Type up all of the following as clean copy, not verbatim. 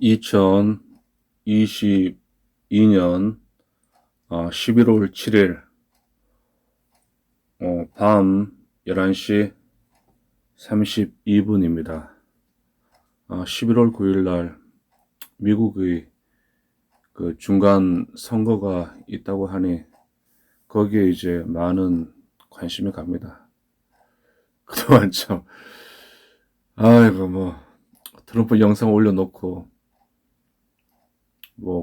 2022년 11월 7일 밤 11시 32분입니다. 11월 9일 날 미국의 그 중간 선거가 있다고 하니 거기에 이제 많은 관심이 갑니다. 그동안 참 아이고 트럼프 영상 올려놓고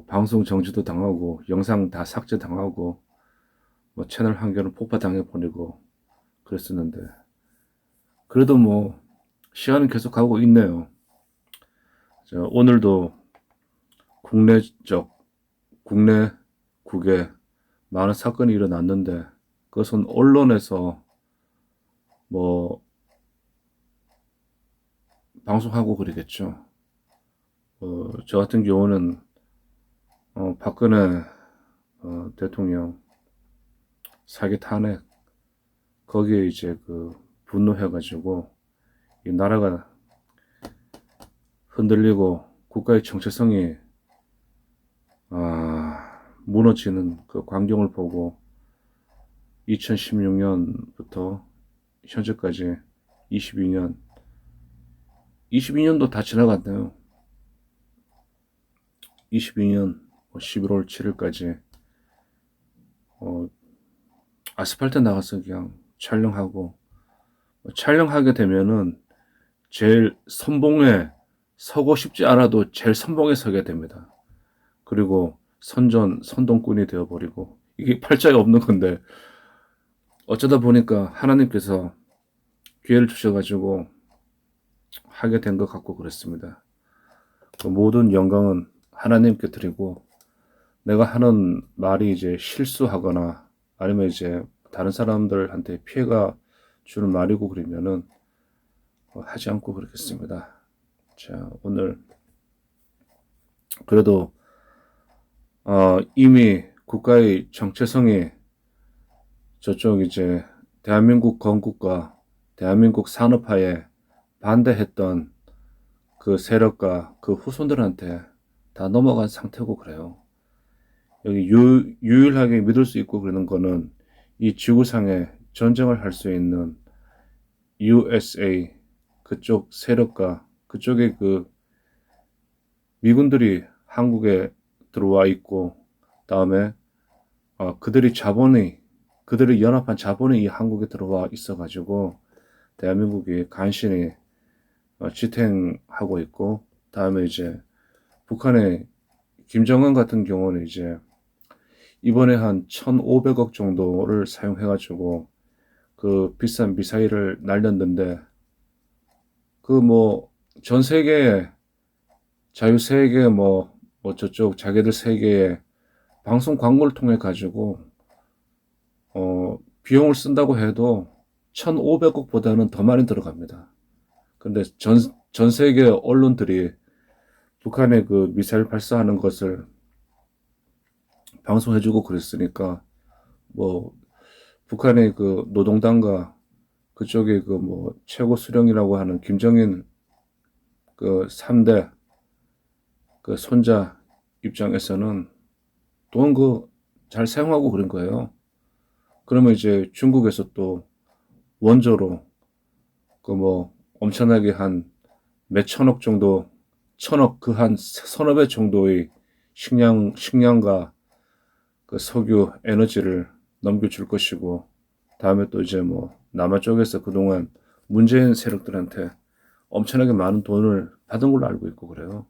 방송 정지도 당하고 영상 다 삭제 당하고 채널 한 개는 폭파당해 버리고 그랬었는데 그래도 시간은 계속 가고 있네요. 오늘도 국내국에 많은 사건이 일어났는데 그것은 언론에서 방송하고 그러겠죠. 저 같은 경우는 박근혜 대통령 사기 탄핵 거기에 이제 분노해가지고 이 나라가 흔들리고 국가의 정체성이 무너지는 그 광경을 보고 2016년부터 현재까지 22년도 다 지나갔네요. 22년 11월 7일까지 아스팔트 나가서 그냥 촬영하게 되면은 제일 선봉에 서고 싶지 않아도 제일 선봉에 서게 됩니다. 그리고 선동꾼이 되어버리고 이게 팔자에 없는 건데 어쩌다 보니까 하나님께서 기회를 주셔가지고 하게 된 것 같고 그랬습니다. 모든 영광은 하나님께 드리고 내가 하는 말이 이제 실수하거나 아니면 이제 다른 사람들한테 피해가 주는 말이고 그러면은 하지 않고 그러겠습니다. 자, 오늘 그래도 이미 국가의 정체성이 저쪽 이제 대한민국 건국과 대한민국 산업화에 반대했던 그 세력과 그 후손들한테 다 넘어간 상태고 그래요. 여기 유일하게 믿을 수 있고 그러는 거는 이 지구상에 전쟁을 할 수 있는 USA 그쪽 세력과 그쪽의 그 미군들이 한국에 들어와 있고 다음에 그들이 연합한 자본이 이 한국에 들어와 있어가지고 대한민국이 간신히 지탱하고 있고 다음에 이제 북한의 김정은 같은 경우는 이제 이번에 한 1,500억 정도를 사용해가지고 그 비싼 미사일을 날렸는데 전 세계에 자유세계 저쪽 자기들 세계에 방송 광고를 통해 가지고 비용을 쓴다고 해도 1,500억보다는 더 많이 들어갑니다. 근데 전 세계 언론들이 북한의 그 미사일 발사하는 것을 방송해주고 그랬으니까 북한의 그 노동당과 그쪽에 최고 수령이라고 하는 김정인 그 3대 그 손자 입장에서는 돈 잘 사용하고 그런 거예요. 그러면 이제 중국에서 또 원조로 엄청나게 한 몇천억 정도, 천억 그 한 서너 배 정도의 식량과 그 석유 에너지를 넘겨줄 것이고, 다음에 또 이제 남한 쪽에서 그동안 문재인 세력들한테 엄청나게 많은 돈을 받은 걸로 알고 있고 그래요.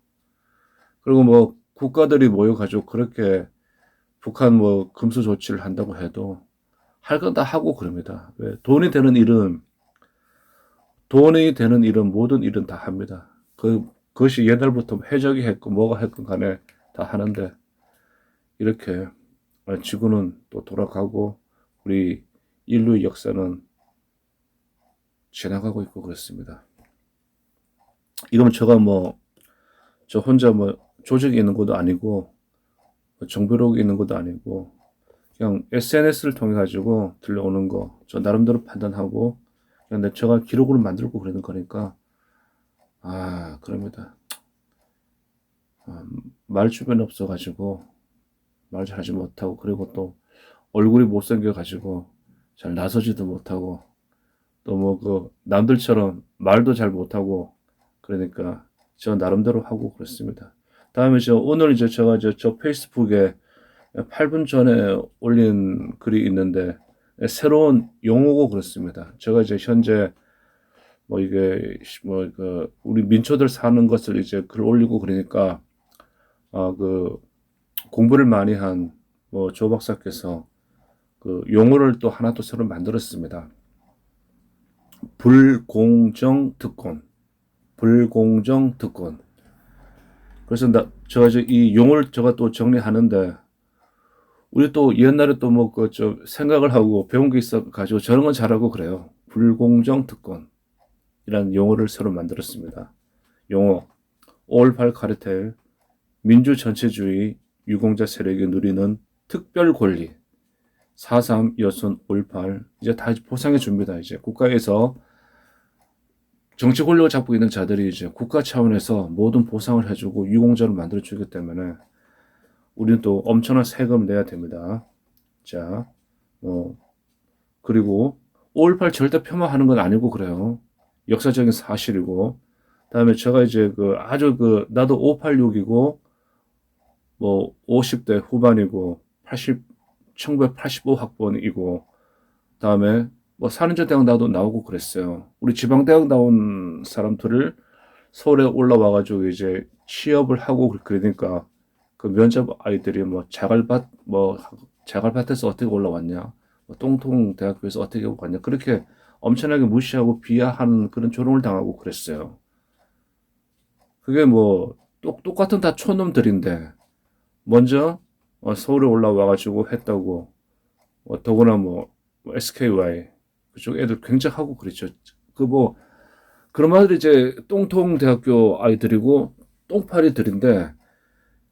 그리고 국가들이 모여가지고 그렇게 북한 금수 조치를 한다고 해도 할 건 다 하고 그럽니다. 왜? 돈이 되는 일은 모든 일은 다 합니다. 그것이 옛날부터 해적이 했고 뭐가 했건 간에 다 하는데 이렇게 지구는 또 돌아가고 우리 인류의 역사는 지나가고 있고 그렇습니다. 이건 제가 저 혼자 조직이 있는 것도 아니고 정보력이 있는 것도 아니고 그냥 SNS를 통해 가지고 들려오는 거 저 나름대로 판단하고 그냥 제가 기록으로 만들고 그러는 거니까 그럽니다. 말 주변이 없어가지고 말 잘하지 못하고 그리고 또 얼굴이 못생겨가지고 잘 나서지도 못하고 또 뭐 그 남들처럼 말도 잘 못하고 그러니까 저 나름대로 하고 그렇습니다. 다음에 오늘 이제 제가 저 페이스북에 8분 전에 올린 글이 있는데 새로운 용어고 그렇습니다. 제가 이제 현재 뭐 이게 뭐 그 우리 민초들 사는 것을 이제 글 올리고 그러니까 그 공부를 많이 한 뭐 조 박사께서 그 용어를 또 하나 또 새로 만들었습니다. 불공정 특권, 불공정 특권. 그래서 제가 이제 이 용어를 제가 또 정리하는데 우리 또 옛날에 또 뭐 그 좀 생각을 하고 배운 게 있어 가지고 저런 건 잘하고 그래요. 불공정 특권이라는 용어를 새로 만들었습니다. 용어 올팔 카르텔 민주 전체주의 유공자 세력이 누리는 특별 권리 4.3 여순 5.18 이제 다 보상해 줍니다. 이제 국가에서 정치 권력을 잡고 있는 자들이 이제 국가 차원에서 모든 보상을 해주고 유공자를 만들어주기 때문에 우리는 또 엄청난 세금을 내야 됩니다. 자, 그리고 5.18 절대 폄하하는 건 아니고 그래요. 역사적인 사실이고, 다음에 제가 이제 아주 나도 586이고, 뭐 50대 후반이고, 1985학번이고, 다음에 뭐 산인제대학 나오고 그랬어요. 우리 지방대학 나온 사람들을 서울에 올라와가지고 이제 취업을 하고 그러니까 그 면접 아이들이 뭐 자갈밭에서 어떻게 올라왔냐, 뭐 똥통 대학교에서 어떻게 왔냐 그렇게 엄청나게 무시하고 비하하는 그런 조롱을 당하고 그랬어요. 그게 뭐 똑같은 다 촌놈들인데 먼저 서울에 올라와가지고 했다고 더구나 뭐 SKY 그쪽 애들 굉장하고 그랬죠. 뭐 그런 말들이 이제 똥통 대학교 아이들이고 똥파리들인데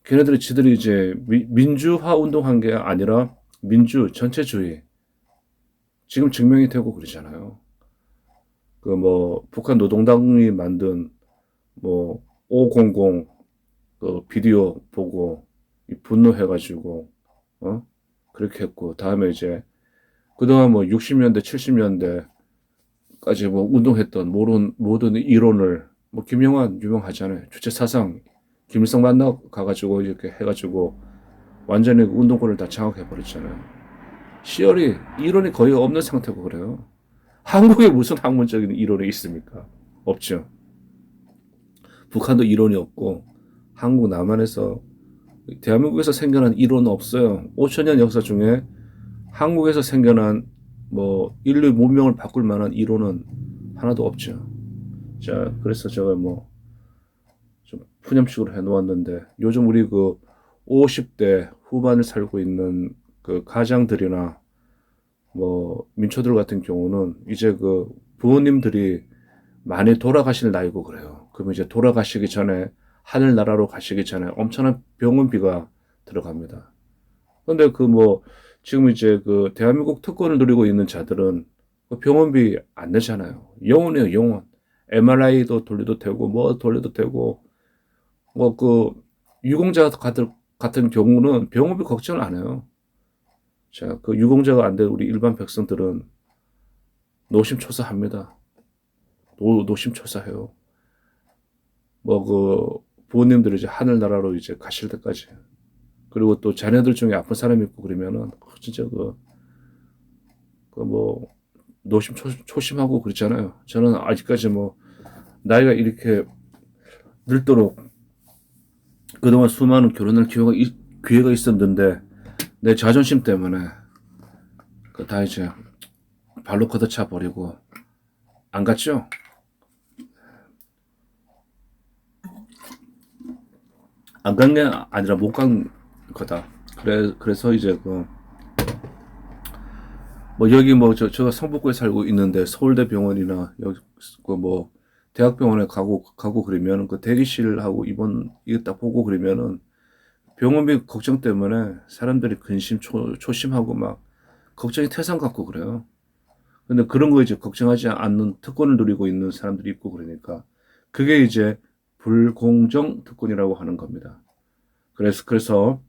걔네들이 지들이 이제 민주화 운동한 게 아니라 민주 전체주의 지금 증명이 되고 그러잖아요. 그 뭐 북한 노동당이 만든 뭐 500 그 비디오 보고 분노해가지고 그렇게 했고 다음에 이제 그동안 뭐 60년대 70년대까지 뭐 운동했던 모든 이론을 뭐 김영환 유명하잖아요. 주체 사상 김일성 만나 가가지고 이렇게 해가지고 완전히 운동권을 다 장악해 버렸잖아요. 시열이 이론이 거의 없는 상태고 그래요. 한국에 무슨 학문적인 이론이 있습니까? 없죠. 북한도 이론이 없고 한국 남한에서 대한민국에서 생겨난 이론은 없어요. 5천년 역사 중에 한국에서 생겨난 뭐 인류 문명을 바꿀 만한 이론은 하나도 없죠. 자, 그래서 제가 뭐 좀 푸념식으로 해놓았는데 요즘 우리 50대 후반을 살고 있는 그 가장들이나 뭐 민초들 같은 경우는 이제 부모님들이 많이 돌아가실 나이고 그래요. 그러면 이제 돌아가시기 전에 하늘나라로 가시기 전에 엄청난 병원비가 들어갑니다. 근데 지금 이제 대한민국 특권을 누리고 있는 자들은 병원비 안 내잖아요. 영원이에요, 영원. MRI도 돌려도 되고, 뭐 돌려도 되고, 유공자 같은 경우는 병원비 걱정을 안 해요. 자, 유공자가 안 된 우리 일반 백성들은 노심초사합니다. 노심초사해요. 부모님들이 이제 하늘나라로 이제 가실 때까지. 그리고 또 자녀들 중에 아픈 사람이 있고 그러면은 진짜 노심초심하고 그렇잖아요. 저는 아직까지 뭐 나이가 이렇게 늙도록 그동안 수많은 결혼할 기회가 있었는데 내 자존심 때문에 다 이제 발로 걷어차 버리고 안 갔죠. 안 간 게 아니라 못 간 거다. 그래서 이제 여기 제가 성북구에 살고 있는데 서울대 병원이나 여기 대학병원에 가고 그러면 대기실하고 입원 이거 딱 보고 그러면은 병원비 걱정 때문에 사람들이 근심 초심하고 막 걱정이 태산 같고 그래요. 근데 그런 거 이제 걱정하지 않는 특권을 누리고 있는 사람들이 있고 그러니까 그게 이제 불공정 특권이라고 하는 겁니다. 그래서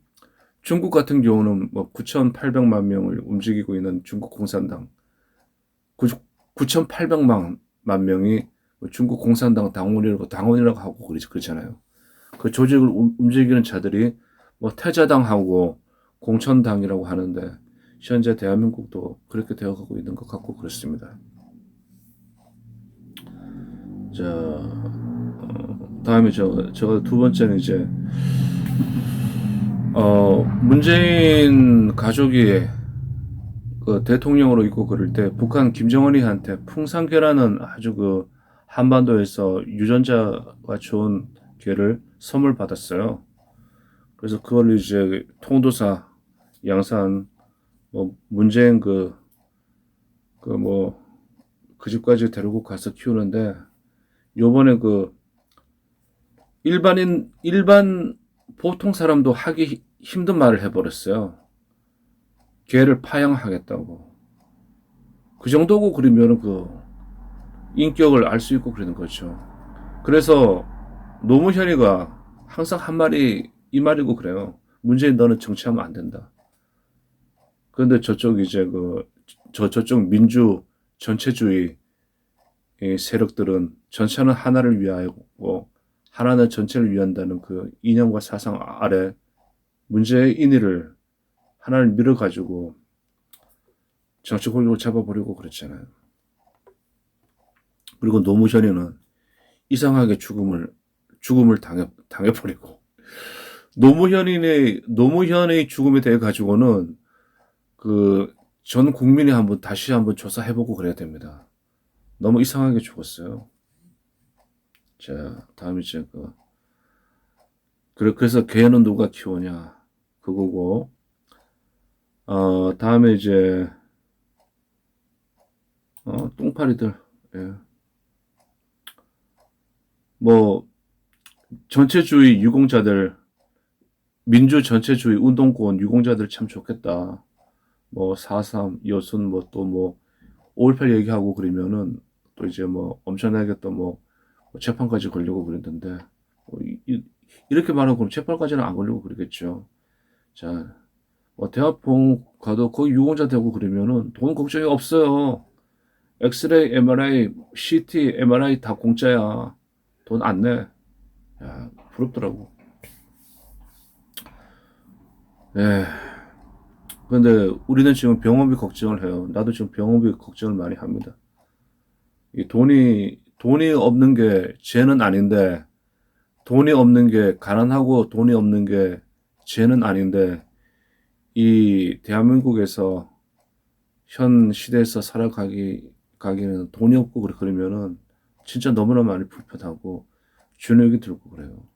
중국 같은 경우는 뭐 9,800만 명을 움직이고 있는 중국 공산당, 9,800만 명이 중국 공산당 당원이라고 하고 그렇잖아요. 그 조직을 움직이는 자들이 뭐 태자당하고 공천당이라고 하는데 현재 대한민국도 그렇게 되어가고 있는 것 같고 그렇습니다. 자, 다음에 저 두 번째는 이제 문재인 가족이 그 대통령으로 있고 그럴 때 북한 김정은이한테 풍산개라는 아주 그 한반도에서 유전자가 좋은 개를 선물 받았어요. 그래서 그걸 이제 통도사 양산 뭐 문재인 그 집까지 데리고 가서 키우는데 요번에 그 일반 보통 사람도 하기 힘든 말을 해버렸어요. 개를 파양하겠다고. 그 정도고 그러면 그 인격을 알 수 있고 그러는 거죠. 그래서 노무현이가 항상 한 말이 이 말이고 그래요. 문재인 너는 정치하면 안 된다. 그런데 저쪽 이제 저쪽 민주 전체주의 세력들은 전체는 하나를 위하고 하나는 전체를 위한다는 그 이념과 사상 아래 문재인이를 하나를 밀어가지고 정치 권력을 잡아버리고 그랬잖아요. 그리고 노무현이는 이상하게 죽음을 당해버리고 노무현의 죽음에 대해 가지고는 그 전 국민이 다시 한번 조사해보고 그래야 됩니다. 너무 이상하게 죽었어요. 자, 다음 이제 그래서 개는 누가 키우냐 그거고 다음에 이제 똥파리들 예. 뭐 전체주의 유공자들 민주 전체주의 운동권 유공자들 참 좋겠다. 뭐 4.3 여순 뭐 또 뭐 5.18 얘기하고 그러면은 또 이제 뭐 엄청나게 또 뭐 재판까지 걸리고 그랬는데 이렇게 말하고 그럼 재판까지는 안 걸리고 그러겠죠. 자, 대학병 가도 거기 유공자 되고 그러면은 돈 걱정이 없어요. 엑스레이, MRI, CT, MRI 다 공짜야. 돈 안 내. 야, 부럽더라고. 예. 근데 우리는 지금 병원비 걱정을 해요. 나도 지금 병원비 걱정을 많이 합니다. 이 돈이 없는 게 죄는 아닌데, 돈이 없는 게, 가난하고 돈이 없는 게 죄는 아닌데, 이 대한민국에서 현 시대에서 가기는 돈이 없고 그러면은 진짜 너무나 많이 불편하고 주눅이 들고 그래요.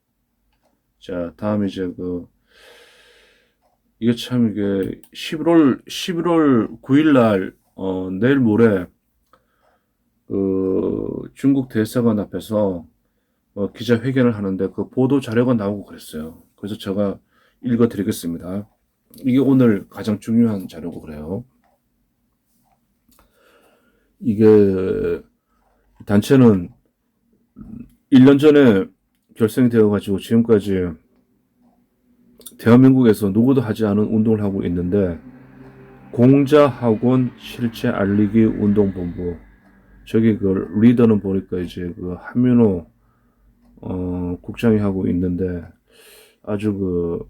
자, 다음 이제 이게 참 이게 11월 9일 날 내일 모레 중국 대사관 앞에서 기자회견을 하는데 그 보도 자료가 나오고 그랬어요. 그래서 제가 읽어 드리겠습니다. 이게 오늘 가장 중요한 자료고 그래요. 이게 단체는 1년 전에 결성이 되어가지고 지금까지 대한민국에서 누구도 하지 않은 운동을 하고 있는데 공자학원 실체 알리기 운동본부 저기 그 리더는 보니까 이제 한민호 국장이 하고 있는데 아주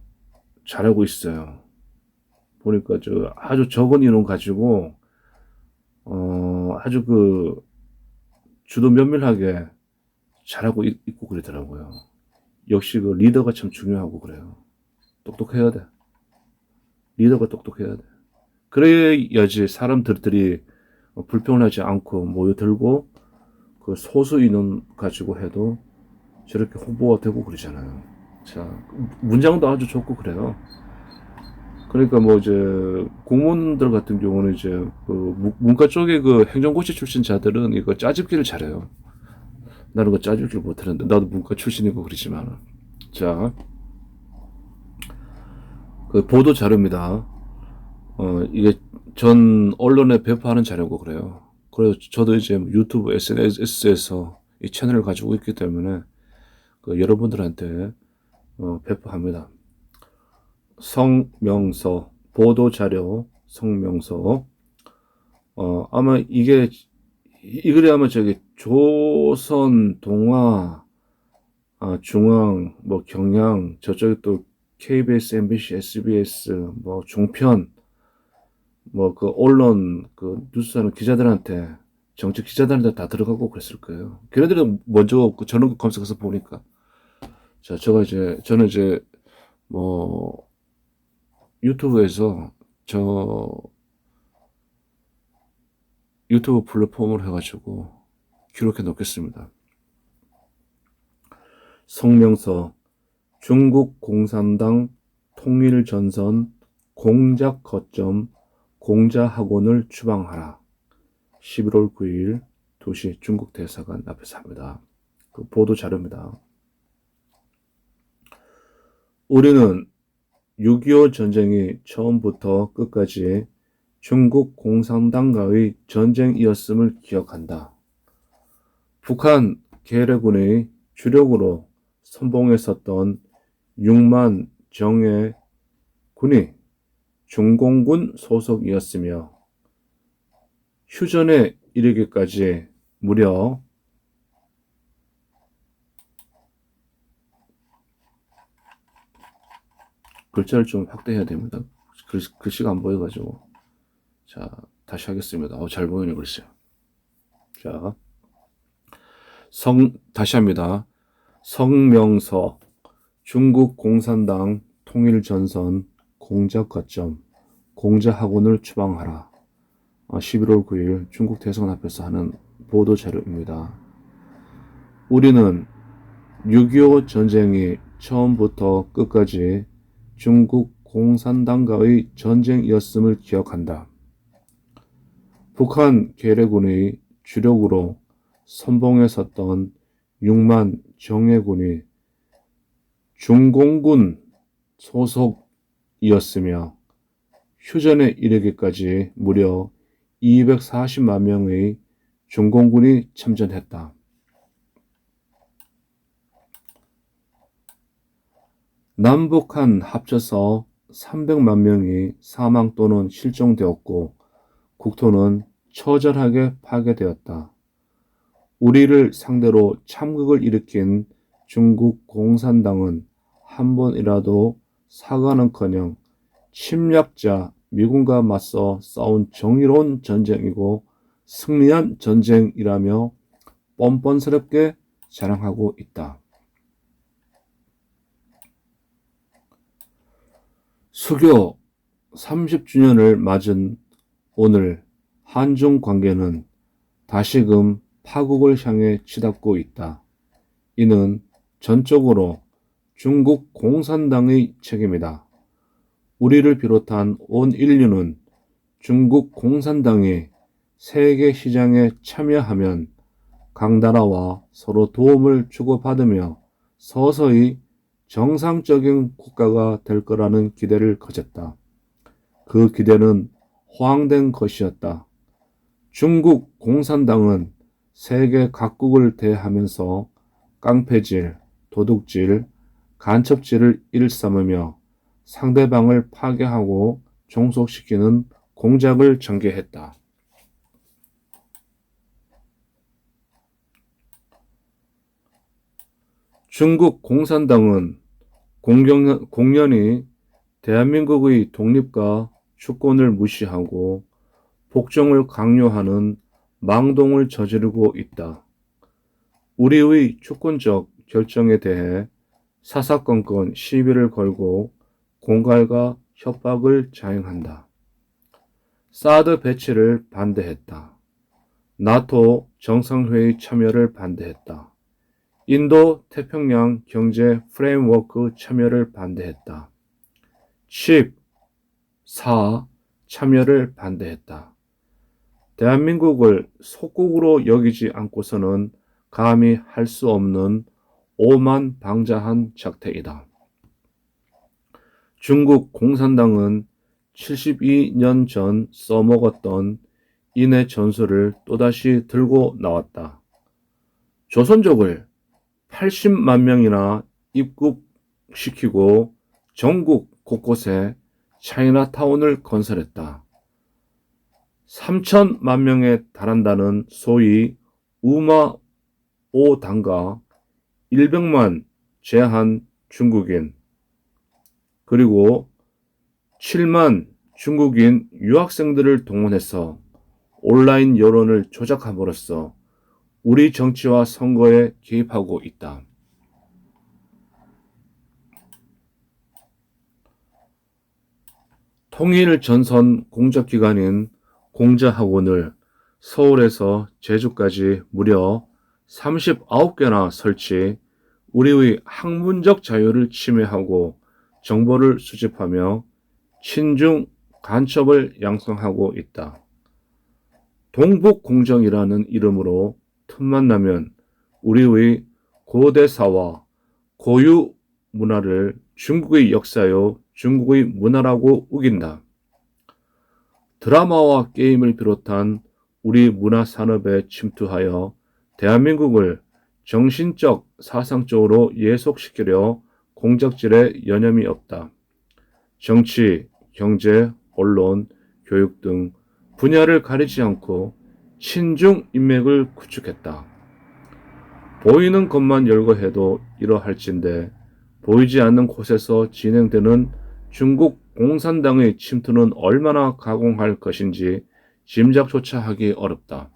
잘하고 있어요. 보니까 아주 적은 인원 가지고 아주 주도 면밀하게 잘하고 있고 그러더라고요. 역시 리더가 참 중요하고 그래요. 똑똑해야 돼. 리더가 똑똑해야 돼. 그래야지 사람들이 불평하지 않고 모여들고 소수 인원 가지고 해도 저렇게 홍보가 되고 그러잖아요. 자, 문장도 아주 좋고 그래요. 그러니까 이제 공무원들 같은 경우는 이제 문과 쪽에 행정고시 출신 자들은 이거 짜집기를 잘해요. 나는 짜집기를 못하는데 나도 문과 출신이고 그러지만 자, 보도 자료입니다. 이게 전 언론에 배포하는 자료고 그래요. 그래서 저도 이제 유튜브 SNS에서 이 채널을 가지고 있기 때문에 여러분들한테 배포합니다. 성명서, 보도자료, 성명서. 아마 이 글이 아마 저기 조선, 동아, 중앙, 뭐 경향, 저쪽에 또 KBS, MBC, SBS, 뭐 종편, 뭐 그 언론, 그 뉴스하는 기자들한테, 정치 기자들한테 다 들어가고 그랬을 거예요. 걔네들은 먼저 그 저는 검색해서 보니까. 자, 저는 이제 뭐 유튜브에서 저 유튜브 플랫폼을 해가지고 기록해 놓겠습니다. 성명서 중국 공산당 통일전선 공작 거점 공자학원을 추방하라. 11월 9일 2시 중국 대사관 앞에서 합니다. 그 보도 자료입니다. 우리는 6.25 전쟁이 처음부터 끝까지 중국 공산당과의 전쟁이었음을 기억한다. 북한 계례군의 주력으로 선봉에 섰던 6만 정예 군이 중공군 소속이었으며 휴전에 이르기까지 무려 글자를 좀 확대해야 됩니다. 글씨가 안 보여가지고. 자, 다시 하겠습니다. 잘 보이네, 글씨. 자, 다시 합니다. 성명서, 중국 공산당 통일전선 공작 거점, 공자학원을 추방하라. 11월 9일 중국 대사관 앞에서 하는 보도 자료입니다. 우리는 6.25 전쟁이 처음부터 끝까지 중국 공산당과의 전쟁이었음을 기억한다. 북한 계례군의 주력으로 선봉에 섰던 6만 정예군이 중공군 소속이었으며 휴전에 이르기까지 무려 240만 명의 중공군이 참전했다. 남북한 합쳐서 300만 명이 사망 또는 실종되었고 국토는 처절하게 파괴되었다. 우리를 상대로 참극을 일으킨 중국 공산당은 한 번이라도 사과는커녕 침략자 미군과 맞서 싸운 정의로운 전쟁이고 승리한 전쟁이라며 뻔뻔스럽게 자랑하고 있다. 수교 30주년을 맞은 오늘 한중 관계는 다시금 파국을 향해 치닫고 있다. 이는 전적으로 중국 공산당의 책임이다. 우리를 비롯한 온 인류는 중국 공산당이 세계 시장에 참여하면 강나라와 서로 도움을 주고받으며 서서히 정상적인 국가가 될 거라는 기대를 가졌다. 그 기대는 허황된 것이었다. 중국 공산당은 세계 각국을 대하면서 깡패질, 도둑질, 간첩질을 일삼으며 상대방을 파괴하고 종속시키는 공작을 전개했다. 중국 공산당은 공연히 대한민국의 독립과 주권을 무시하고 복종을 강요하는 망동을 저지르고 있다. 우리의 주권적 결정에 대해 사사건건 시비를 걸고 공갈과 협박을 자행한다. 사드 배치를 반대했다. 나토 정상회의 참여를 반대했다. 인도 태평양 경제 프레임워크 참여를 반대했다. 칩 4 참여를 반대했다. 대한민국을 속국으로 여기지 않고서는 감히 할 수 없는 오만방자한 작태이다. 중국 공산당은 72년 전 써먹었던 인해 전술을 또다시 들고 나왔다. 조선족을 80만 명이나 입국시키고 전국 곳곳에 차이나타운을 건설했다. 3천만 명에 달한다는 소위 우마 5단과 100만 제한 중국인, 그리고 7만 중국인 유학생들을 동원해서 온라인 여론을 조작함으로써 우리 정치와 선거에 개입하고 있다. 통일 전선 공적기관인 공자학원을 서울에서 제주까지 무려 39개나 설치, 우리의 학문적 자유를 침해하고 정보를 수집하며 친중 간첩을 양성하고 있다. 동북공정이라는 이름으로 틈만 나면 우리의 고대사와 고유 문화를 중국의 역사요, 중국의 문화라고 우긴다. 드라마와 게임을 비롯한 우리 문화산업에 침투하여 대한민국을 정신적, 사상적으로 예속시키려 공작질에 여념이 없다. 정치, 경제, 언론, 교육 등 분야를 가리지 않고 친중 인맥을 구축했다. 보이는 것만 열거해도 이러할진데 보이지 않는 곳에서 진행되는 중국 공산당의 침투는 얼마나 가공할 것인지 짐작조차 하기 어렵다.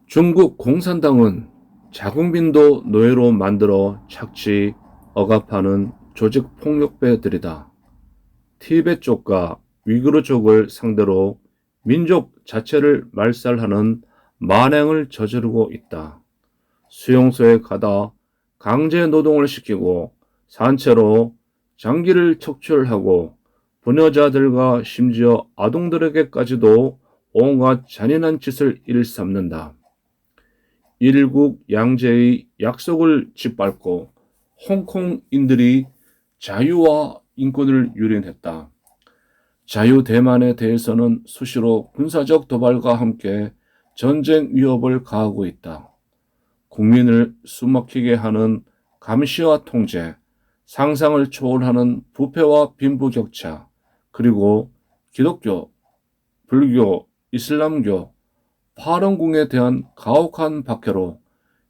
중국 공산당은 자국민도 노예로 만들어 착취, 억압하는 조직 폭력배들이다. 티베트 쪽과 위구르 쪽을 상대로 민족 자체를 말살하는 만행을 저지르고 있다. 수용소에 가다 강제 노동을 시키고 산채로 장기를 척출하고 부녀자들과 심지어 아동들에게까지도 온갖 잔인한 짓을 일삼는다. 일국 양제의 약속을 짓밟고 홍콩인들이 자유와 인권을 유린했다. 자유대만에 대해서는 수시로 군사적 도발과 함께 전쟁 위협을 가하고 있다. 국민을 숨막히게 하는 감시와 통제, 상상을 초월하는 부패와 빈부격차, 그리고 기독교, 불교, 이슬람교, 파런궁에 대한 가혹한 박해로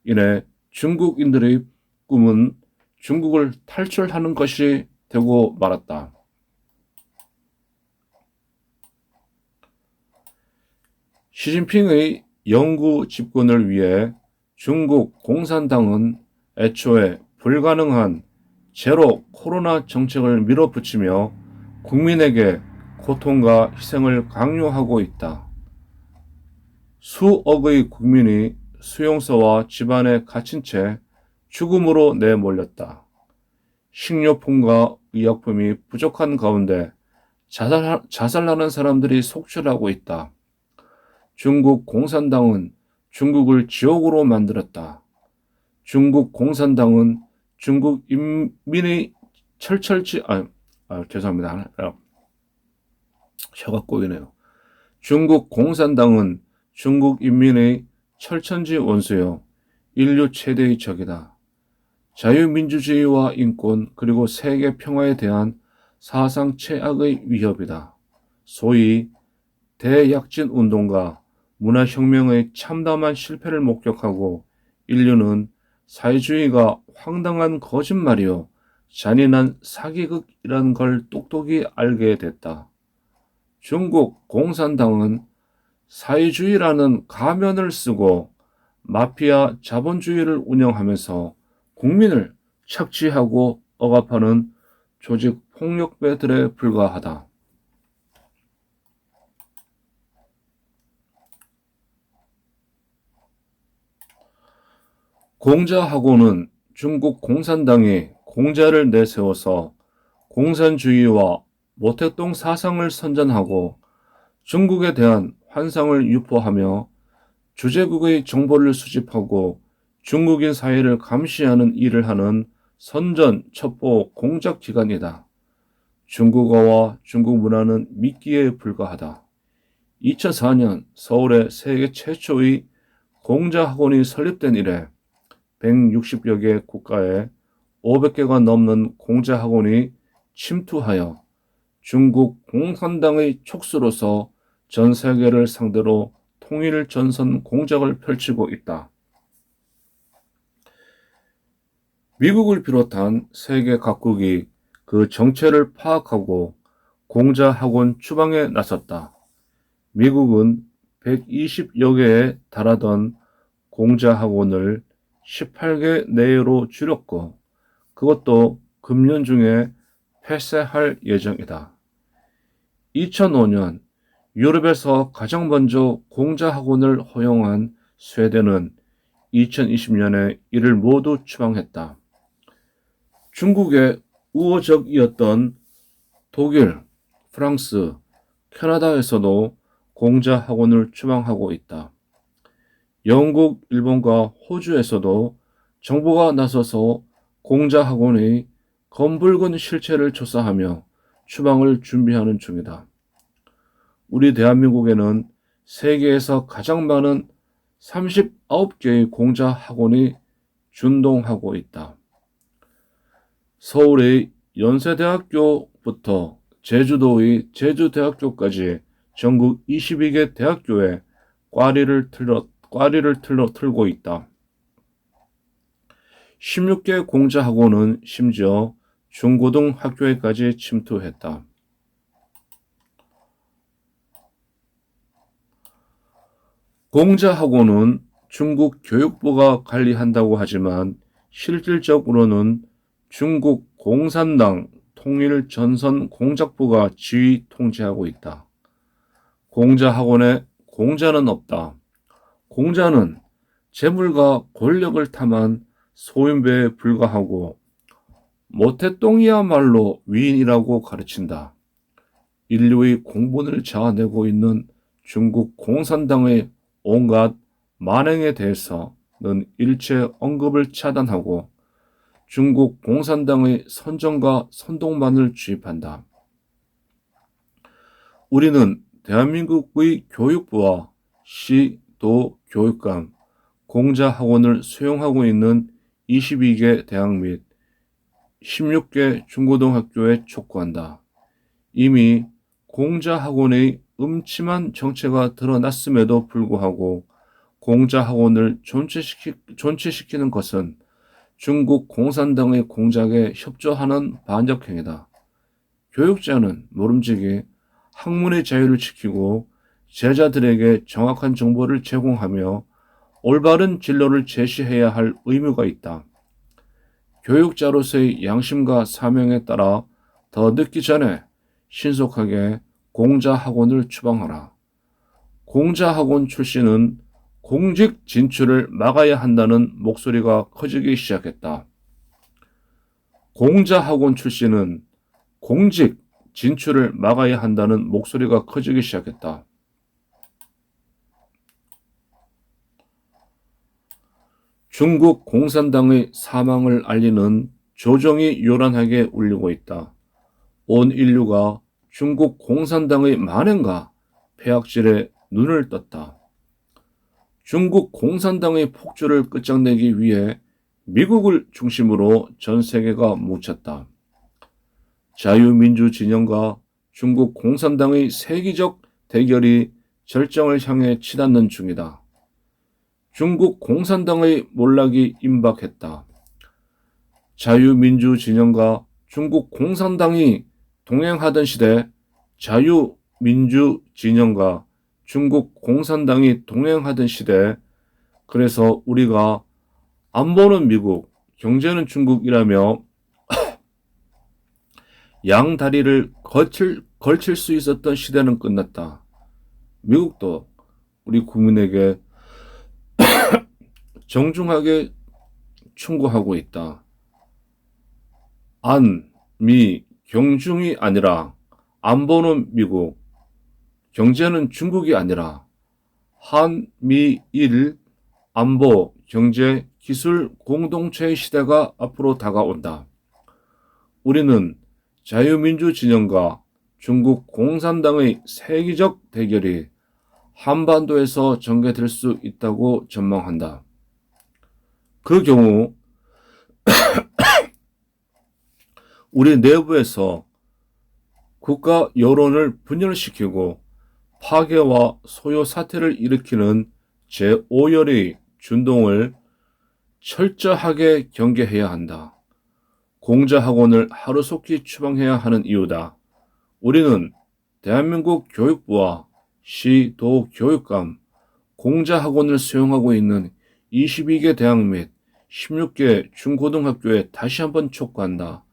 인해 중국인들의 꿈은 중국을 탈출하는 것이 되고 말았다. 시진핑의 영구 집권을 위해 중국 공산당은 애초에 불가능한 제로 코로나 정책을 밀어붙이며 국민에게 고통과 희생을 강요하고 있다. 수억의 국민이 수용소와 집안에 갇힌 채 죽음으로 내몰렸다. 식료품과 의약품이 부족한 가운데 자살하는 사람들이 속출하고 있다. 중국 공산당은 중국을 지옥으로 만들었다. 중국 공산당은 중국 인민의 죄송합니다. 혀가 꼬이네요. 중국 공산당은 중국 인민의 철천지 원수요, 인류 최대의 적이다. 자유민주주의와 인권, 그리고 세계 평화에 대한 사상 최악의 위협이다. 소위 대약진 운동과 문화혁명의 참담한 실패를 목격하고 인류는 사회주의가 황당한 거짓말이요, 잔인한 사기극이라는 걸 똑똑히 알게 됐다. 중국 공산당은 사회주의라는 가면을 쓰고 마피아 자본주의를 운영하면서 국민을 착취하고 억압하는 조직 폭력배들에 불과하다. 공자하고는 중국 공산당이 공자를 내세워서 공산주의와 모택동 사상을 선전하고 중국에 대한 환상을 유포하며 주재국의 정보를 수집하고 중국인 사회를 감시하는 일을 하는 선전, 첩보, 공작 기관이다. 중국어와 중국 문화는 미끼에 불과하다. 2004년 서울에 세계 최초의 공자학원이 설립된 이래 160여 개 국가에 500개가 넘는 공자학원이 침투하여 중국 공산당의 촉수로서 전 세계를 상대로 통일 전선 공작을 펼치고 있다. 미국을 비롯한 세계 각국이 그 정체를 파악하고 공자학원 추방에 나섰다. 미국은 120여 개에 달하던 공자학원을 18개 내외로 줄였고 그것도 금년 중에 폐쇄할 예정이다. 2005년 유럽에서 가장 먼저 공자학원을 허용한 스웨덴은 2020년에 이를 모두 추방했다. 중국의 우호적이었던 독일, 프랑스, 캐나다에서도 공자학원을 추방하고 있다. 영국, 일본과 호주에서도 정부가 나서서 공자학원의 검붉은 실체를 조사하며 추방을 준비하는 중이다. 우리 대한민국에는 세계에서 가장 많은 39개의 공자학원이 준동하고 있다. 서울의 연세대학교부터 제주도의 제주대학교까지 전국 22개 대학교에 꽈리를 틀고 있다. 16개 공자학원은 심지어 중고등학교에까지 침투했다. 공자학원은 중국 교육부가 관리한다고 하지만 실질적으로는 중국 공산당 통일전선 공작부가 지휘 통제하고 있다. 공자학원에 공자는 없다. 공자는 재물과 권력을 탐한 소인배에 불과하고 모태똥이야말로 위인이라고 가르친다. 인류의 공분을 자아내고 있는 중국 공산당의 온갖 만행에 대해서는 일체 언급을 차단하고 중국 공산당의 선정과 선동만을 주입한다. 우리는 대한민국의 교육부와 시, 도, 교육감, 공자학원을 수용하고 있는 22개 대학 및 16개 중고등학교에 촉구한다. 이미 공자학원의 음침한 정체가 드러났음에도 불구하고 공자학원을 존치시키는 것은 중국 공산당의 공작에 협조하는 반역행위다. 교육자는 모름지기 학문의 자유를 지키고 제자들에게 정확한 정보를 제공하며 올바른 진로를 제시해야 할 의무가 있다. 교육자로서의 양심과 사명에 따라 더 늦기 전에 신속하게 공자학원을 추방하라. 공자학원 출신은 공직 진출을 막아야 한다는 목소리가 커지기 시작했다. 공자학원 출신은 공직 진출을 막아야 한다는 목소리가 커지기 시작했다. 중국 공산당의 사망을 알리는 조정이 요란하게 울리고 있다. 온 인류가 중국 공산당의 만행과 폐악질에 눈을 떴다. 중국 공산당의 폭주를 끝장내기 위해 미국을 중심으로 전 세계가 뭉쳤다. 자유민주 진영과 중국 공산당의 세기적 대결이 절정을 향해 치닫는 중이다. 중국 공산당의 몰락이 임박했다. 자유민주 진영과 중국 공산당이 동행하던 시대 자유민주 진영과 중국 공산당이 동행하던 시대, 그래서 우리가 안보는 미국, 경제는 중국이라며 양다리를 걸칠 수 있었던 시대는 끝났다. 미국도 우리 국민에게 정중하게 충고하고 있다. 안, 미, 경중이 아니라 안보는 미국, 경제는 중국이 아니라 한, 미, 일, 안보, 경제, 기술 공동체의 시대가 앞으로 다가온다. 우리는 자유민주 진영과 중국 공산당의 세계적 대결이 한반도에서 전개될 수 있다고 전망한다. 그 경우 우리 내부에서 국가 여론을 분열시키고 파괴와 소요 사태를 일으키는 제5열의 준동을 철저하게 경계해야 한다. 공자학원을 하루속히 추방해야 하는 이유다. 우리는 대한민국 교육부와 시, 도, 교육감, 공자학원을 수용하고 있는 22개 대학 및 16개 중고등학교에 다시 한번 촉구한다.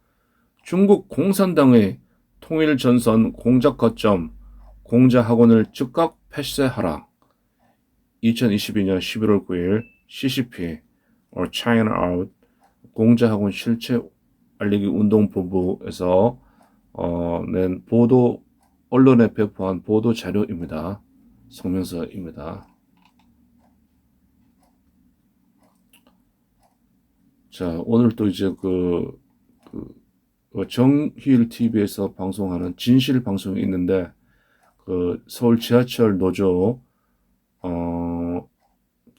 중국 공산당의 통일전선 공작 거점 공자학원을 즉각 폐쇄하라. 2022년 11월 9일 CCP or China Out 공자학원 실체 알리기 운동본부에서 낸 보도 언론에 배포한 보도 자료입니다. 성명서입니다. 자, 오늘 또 이제 정희일 TV에서 방송하는 진실 방송이 있는데 그 서울 지하철 노조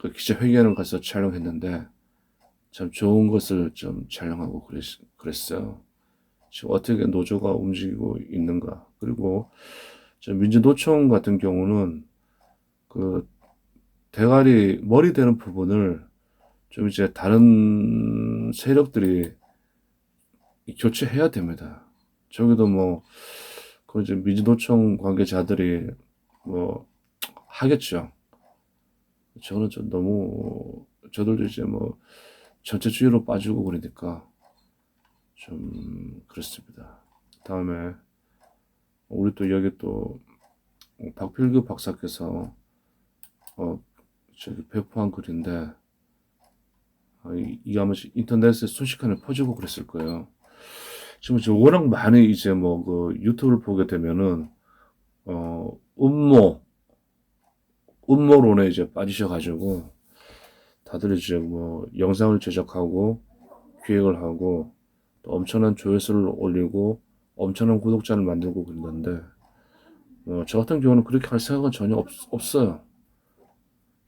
그 기자회견을 가서 촬영했는데 참 좋은 것을 좀 촬영하고 그랬어요. 지금 어떻게 노조가 움직이고 있는가. 그리고 민주노총 같은 경우는 그 대가리 머리 되는 부분을 좀 이제 다른 세력들이 교체해야 됩니다. 저기도 그 이제 민주노총 관계자들이 하겠죠. 저는 좀 너무 저들도 이제 전체주의로 빠지고 그러니까 좀 그렇습니다. 다음에 우리 또 여기 또 박필규 박사께서 저기 배포한 글인데 이게 아마 인터넷에 순식간에 퍼지고 그랬을 거예요. 지금 워낙 많이 이제 그 유튜브를 보게 되면은 음모론에 이제 빠지셔가지고 다들 이제 영상을 제작하고 기획을 하고 또 엄청난 조회수를 올리고 엄청난 구독자를 만들고 그러는데 저 같은 경우는 그렇게 할 생각은 전혀 없어요.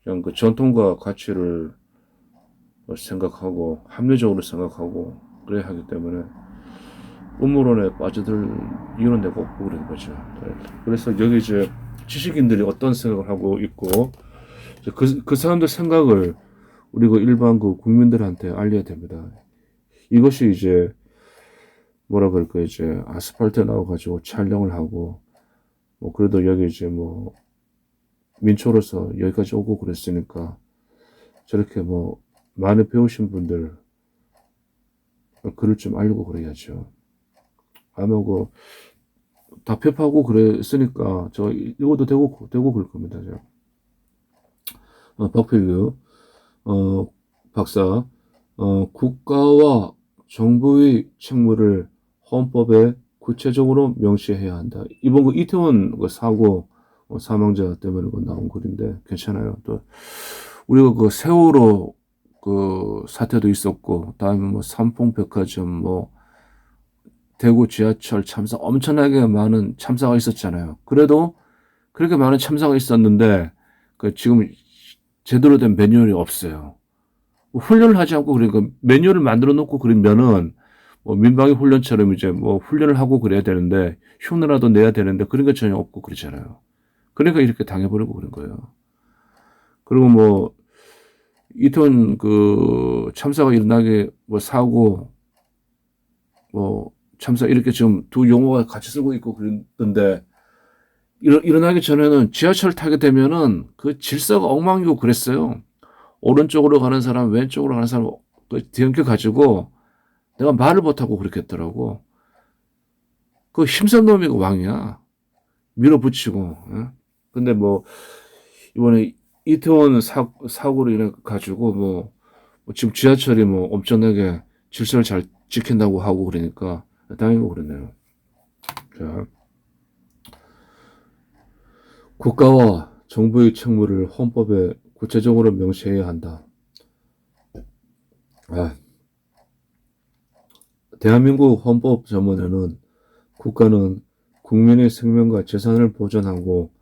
그냥 그 전통과 가치를 생각하고 합리적으로 생각하고 그래야 하기 때문에 음모론에 빠져들 이유는 내가 없고 그런 거죠. 그래서 여기 이제 지식인들이 어떤 생각을 하고 있고 그 사람들 생각을 우리가 일반 국민들한테 알려야 됩니다. 이것이 이제 뭐라 그럴까 이제 아스팔트에 나와가지고 촬영을 하고 그래도 여기 이제 민초로서 여기까지 오고 그랬으니까 저렇게 많이 배우신 분들 글을 좀 알리고 그래야죠. 아마 다 폐파하고 그랬으니까 저 이것도 되고 그럴 겁니다. 박필규 박사 국가와 정부의 책무를 헌법에 구체적으로 명시해야 한다. 이번 이태원 사고 사망자 때문에 나온 글인데 괜찮아요. 또 우리가 세월호 사태도 있었고 다음에 삼풍백화점 대구 지하철 참사 엄청나게 많은 참사가 있었잖아요. 그래도 그렇게 많은 참사가 있었는데 지금 제대로 된 매뉴얼이 없어요. 훈련을 하지 않고 그러니까 매뉴얼을 만들어 놓고 그러면은 민방위 훈련처럼 이제 훈련을 하고 그래야 되는데 흉내라도 내야 되는데 그런 게 전혀 없고 그러잖아요. 그러니까 이렇게 당해버리고 그런 거예요. 그리고 이태원 참사가 일어나게 사고 참사 이렇게 지금 두 용어가 같이 쓰고 있고 그랬는데 일어나기 전에는 지하철 타게 되면은 그 질서가 엉망이고 그랬어요. 오른쪽으로 가는 사람, 왼쪽으로 가는 사람 뒤엉켜 가지고 내가 말을 못하고 그렇겠더라고. 힘센 놈이 왕이야. 밀어붙이고. 예? 근데 이번에 이태원 사고로 인해 가지고 지금 지하철이 엄청나게 질서를 잘 지킨다고 하고 그러니까 당연히 그러네요. 자, 국가와 정부의 책무를 헌법에 구체적으로 명시해야 한다. 대한민국 헌법 전문에는 국가는 국민의 생명과 재산을 보존하고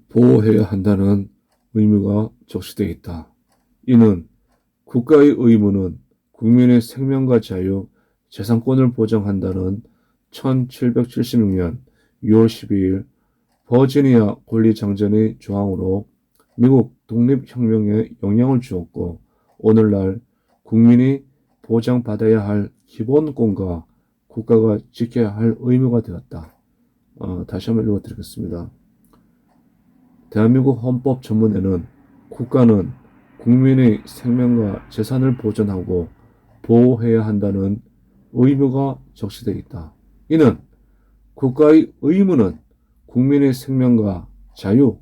보호해야 한다는 의미가 적시되어 있다. 이는 국가의 의무는 국민의 생명과 자유, 재산권을 보장한다는 1776년 6월 12일 버지니아 권리장전의 조항으로 미국 독립혁명에 영향을 주었고 오늘날 국민이 보장받아야 할 기본권과 국가가 지켜야 할 의무가 되었다. 다시 한번 읽어드리겠습니다. 대한민국 헌법 전문에는 국가는 국민의 생명과 재산을 보존하고 보호해야 한다는 의무가 적시되어 있다. 이는 국가의 의무는 국민의 생명과 자유,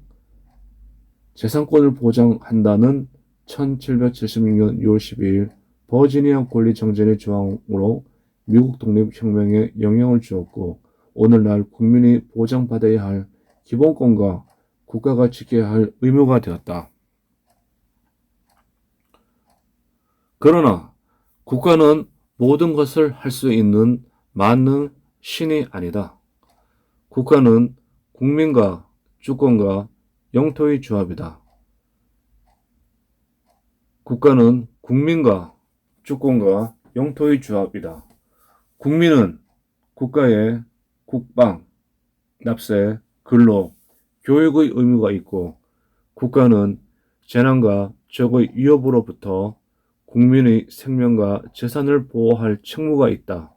재산권을 보장한다는 1776년 6월 12일 버지니아 권리정전의 조항으로 미국 독립혁명에 영향을 주었고 오늘날 국민이 보장받아야 할 기본권과 국가가 지켜야 할 의무가 되었다. 그러나 국가는 모든 것을 할 수 있는 만능 신이 아니다. 국가는 국민과 주권과 영토의 조합이다. 국가는 국민과 주권과 영토의 조합이다. 국민은 국가에 국방, 납세, 근로, 교육의 의무가 있고 국가는 재난과 적의 위협으로부터 국민의 생명과 재산을 보호할 책무가 있다.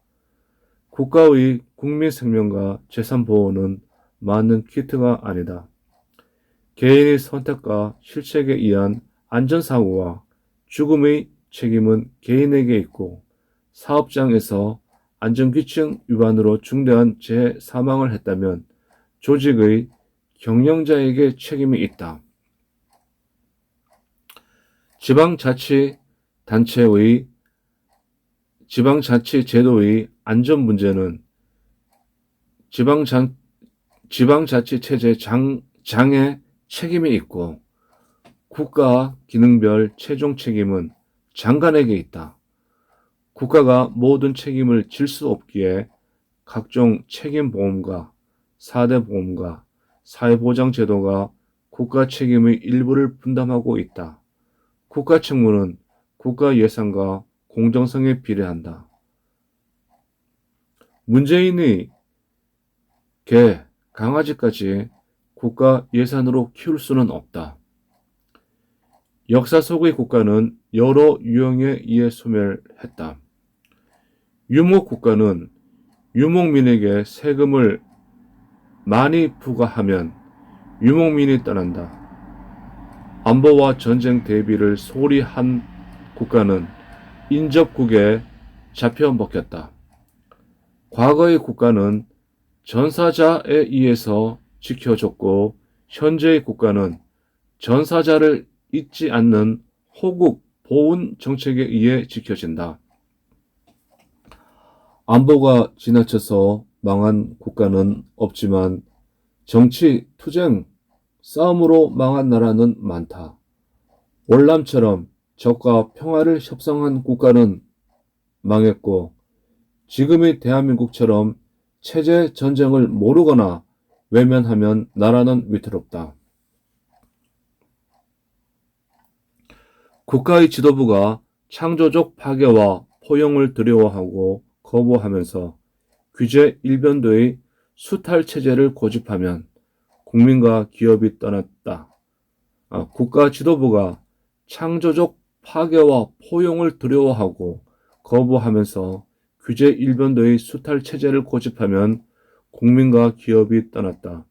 국가의 국민 생명과 재산 보호는 맞는 키트가 아니다. 개인의 선택과 실책에 의한 안전사고와 죽음의 책임은 개인에게 있고 사업장에서 안전규칙 위반으로 중대한 재해 사망을 했다면 조직의 경영자에게 책임이 있다. 지방자치제도의 안전 문제는 지방자치체제 장에 책임이 있고 국가 기능별 최종 책임은 장관에게 있다. 국가가 모든 책임을 질 수 없기에 각종 책임보험과 4대 보험과 사회보장제도가 국가 책임의 일부를 분담하고 있다. 국가 책무는 국가 예산과 공정성에 비례한다. 문재인의 개, 강아지까지 국가 예산으로 키울 수는 없다. 역사 속의 국가는 여러 유형에 의해 소멸했다. 유목국가는 유목민에게 세금을 많이 부과하면 유목민이 떠난다. 안보와 전쟁 대비를 소홀히 한 국가는 인접국에 잡혀 먹혔다. 과거의 국가는 전사자에 의해서 지켜졌고 현재의 국가는 전사자를 잊지 않는 호국 보훈 정책에 의해 지켜진다. 안보가 지나쳐서 망한 국가는 없지만 정치, 투쟁, 싸움으로 망한 나라는 많다. 월남처럼 적과 평화를 협상한 국가는 망했고 지금의 대한민국처럼 체제 전쟁을 모르거나 외면하면 나라는 위태롭다. 국가의 지도부가 창조적 파괴와 포용을 두려워하고 거부하면서 규제 일변도의 수탈 체제를 고집하면 국민과 기업이 떠났다. 국가 지도부가 창조적 파괴와 포용을 두려워하고 거부하면서 규제 일변도의 수탈 체제를 고집하면 국민과 기업이 떠났다.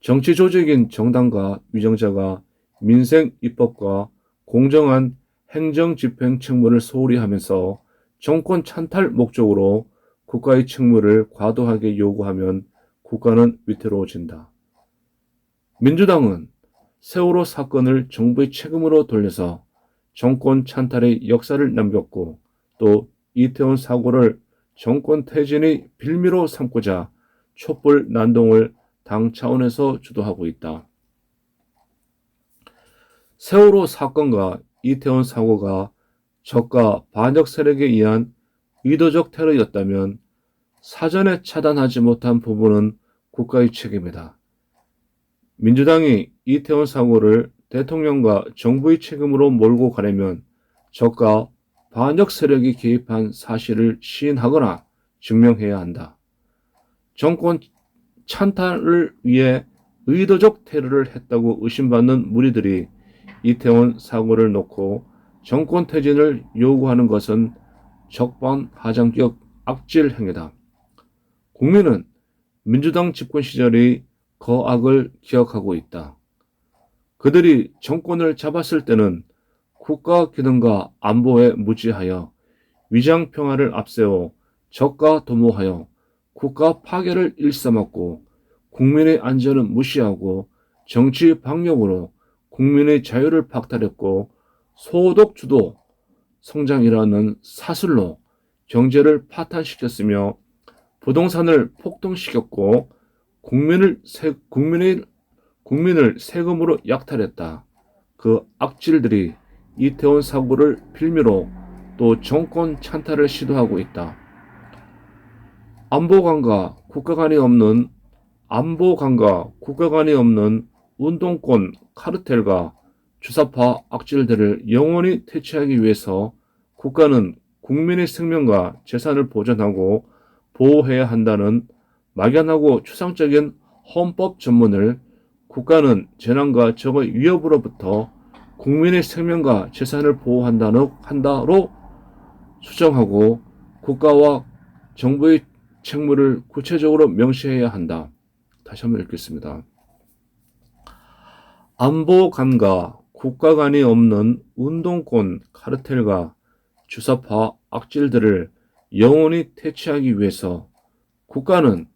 정치 조직인 정당과 위정자가 민생 입법과 공정한 행정 집행 책무를 소홀히 하면서 정권 찬탈 목적으로 국가의 책무를 과도하게 요구하면 국가는 위태로워진다. 민주당은 세월호 사건을 정부의 책임으로 돌려서 정권 찬탈의 역사를 남겼고 또 이태원 사고를 정권 퇴진의 빌미로 삼고자 촛불 난동을 당 차원에서 주도하고 있다. 세월호 사건과 이태원 사고가 적과 반역 세력에 의한 의도적 테러였다면 사전에 차단하지 못한 부분은 국가의 책임이다. 민주당이 이태원 사고를 대통령과 정부의 책임으로 몰고 가려면 적과 반역 세력이 개입한 사실을 시인하거나 증명해야 한다. 정권 찬탈을 위해 의도적 테러를 했다고 의심받는 무리들이 이태원 사고를 놓고 정권 퇴진을 요구하는 것은 적반하장적 악질 행위다. 국민은 민주당 집권 시절의 거악을 기억하고 있다. 그들이 정권을 잡았을 때는 국가 기능과 안보에 무지하여 위장평화를 앞세워 적과 도모하여 국가 파괴를 일삼았고 국민의 안전은 무시하고 정치 방역으로 국민의 자유를 박탈했고 소득주도 성장이라는 사슬로 경제를 파탄시켰으며 부동산을 폭등시켰고 국민을 세금으로 약탈했다. 그 악질들이 이태원 사고를 빌미로 또 정권 찬탈을 시도하고 있다. 안보관과 국가 간이 없는 운동권 카르텔과 주사파 악질들을 영원히 퇴치하기 위해서 국가는 국민의 생명과 재산을 보존하고 보호해야 한다는 막연하고 추상적인 헌법 전문을 국가는 재난과 적의 위협으로부터 국민의 생명과 재산을 보호한다로 수정하고 국가와 정부의 책무를 구체적으로 명시해야 한다. 다시 한번 읽겠습니다. 안보관과 국가 간이 없는 운동권 카르텔과 주사파 악질들을 영원히 퇴치하기 위해서 국가는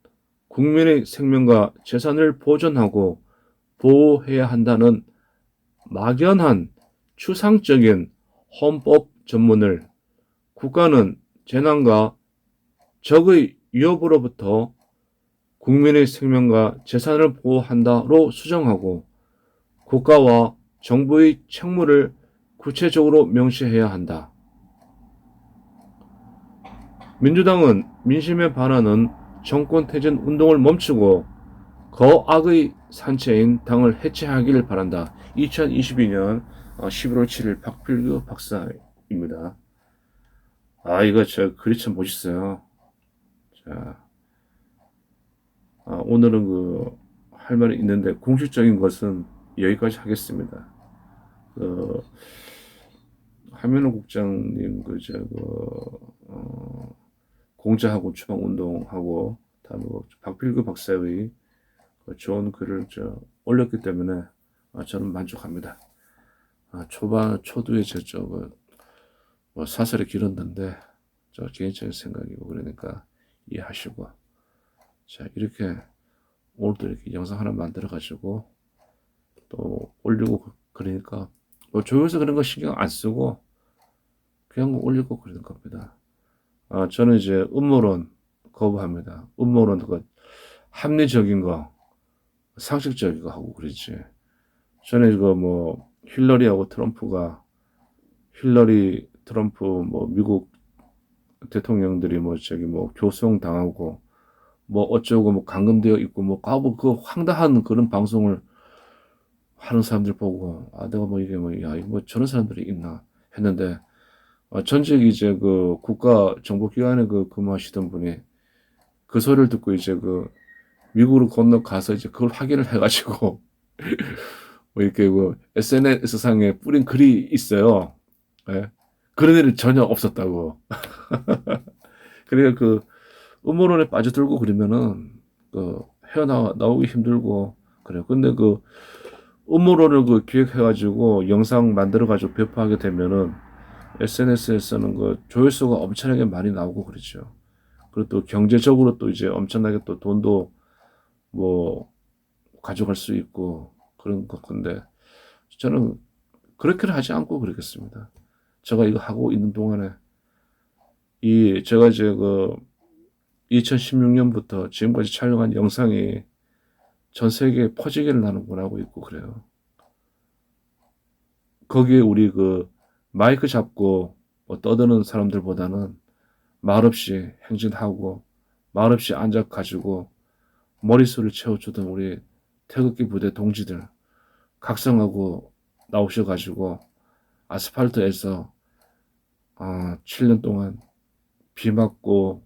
국민의 생명과 재산을 보존하고 보호해야 한다는 막연한 추상적인 헌법 전문을 국가는 재난과 적의 위협으로부터 국민의 생명과 재산을 보호한다로 수정하고 국가와 정부의 책무를 구체적으로 명시해야 한다. 민주당은 민심에 반하는 정권 퇴진 운동을 멈추고 거악의 산채인 당을 해체하기를 바란다. 2022년 11월 7일 박필규 박사입니다. 이거 저 글이 참 멋있어요. 자, 오늘은 할 말이 있는데 공식적인 것은 여기까지 하겠습니다. 하면호 국장님 공자하고 추방운동하고 다음에 박필규 박사의 좋은 글을 올렸기 때문에 저는 만족합니다. 초두에 사설이 길었는데 개인적인 생각이고 그러니까 이해하시고 자 이렇게 오늘도 이렇게 영상 하나 만들어 가지고 또 올리고 그러니까 조용해서 그런 거 신경 안 쓰고 그냥 올리고 그러는 겁니다. 저는 이제 음모론 거부합니다. 음모론 합리적인 거 상식적인 거 하고 그러지. 저는 힐러리 트럼프 미국 대통령들이 교수형 당하고 어쩌고 감금되어 있고 그 황당한 그런 방송을 하는 사람들 보고 내가 저런 사람들이 있나 했는데 전직 이제 국가 정보기관에 근무하시던 분이 그 소리를 듣고 이제 미국으로 건너가서 이제 그걸 확인을 해가지고 이렇게 SNS 상에 뿌린 글이 있어요. 예? 그런 일은 전혀 없었다고. 그러니까 음모론에 빠져들고 그러면은 헤어나오기 힘들고 그래요. 근데 음모론을 기획해가지고 영상 만들어가지고 배포하게 되면은 SNS에서는 조회수가 엄청나게 많이 나오고 그러죠. 그리고 또 경제적으로 또 이제 엄청나게 또 돈도 가져갈 수 있고 그런 건데 저는 그렇게는 하지 않고 그러겠습니다. 제가 이거 하고 있는 동안에 제가 이제 2016년부터 지금까지 촬영한 영상이 전 세계에 퍼지기를 나는 원하고 있고 그래요. 거기에 우리 마이크 잡고 떠드는 사람들보다는 말없이 행진하고 말없이 앉아가지고 머릿수를 채워주던 우리 태극기 부대 동지들 각성하고 나오셔가지고 아스팔트에서 7년 동안 비 맞고,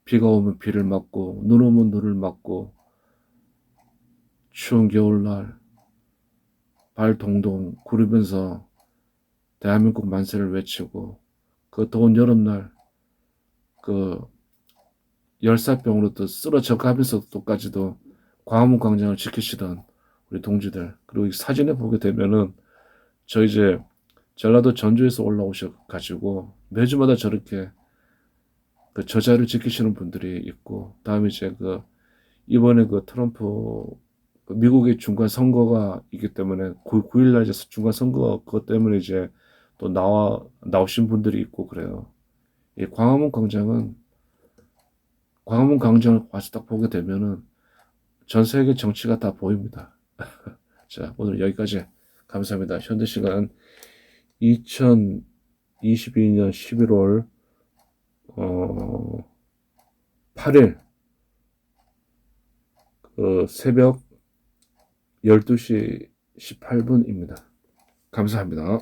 비가 오면 비를 맞고, 눈 오면 눈을 맞고, 추운 겨울날 발 동동 구르면서 대한민국 만세를 외치고, 그 더운 여름날 그 열사병으로 또 쓰러져 가면서도까지도 광화문 광장을 지키시던 우리 동지들. 그리고 이 사진에 보게 되면은 저 이제 전라도 전주에서 올라오셔 가지고 매주마다 저렇게 그 저자를 지키시는 분들이 있고, 다음에 이제 그 이번에 그 트럼프 그 미국의 중간 선거가 있기 때문에 9일날 이제 중간 선거 그것 때문에 이제 또 나오신 분들이 있고 그래요. 이 광화문 광장을 와서 딱 보게 되면은 전 세계 정치가 다 보입니다. 자, 오늘 여기까지 감사합니다. 현재 시간 2022년 11월 8일 새벽 12시 18분입니다. 감사합니다.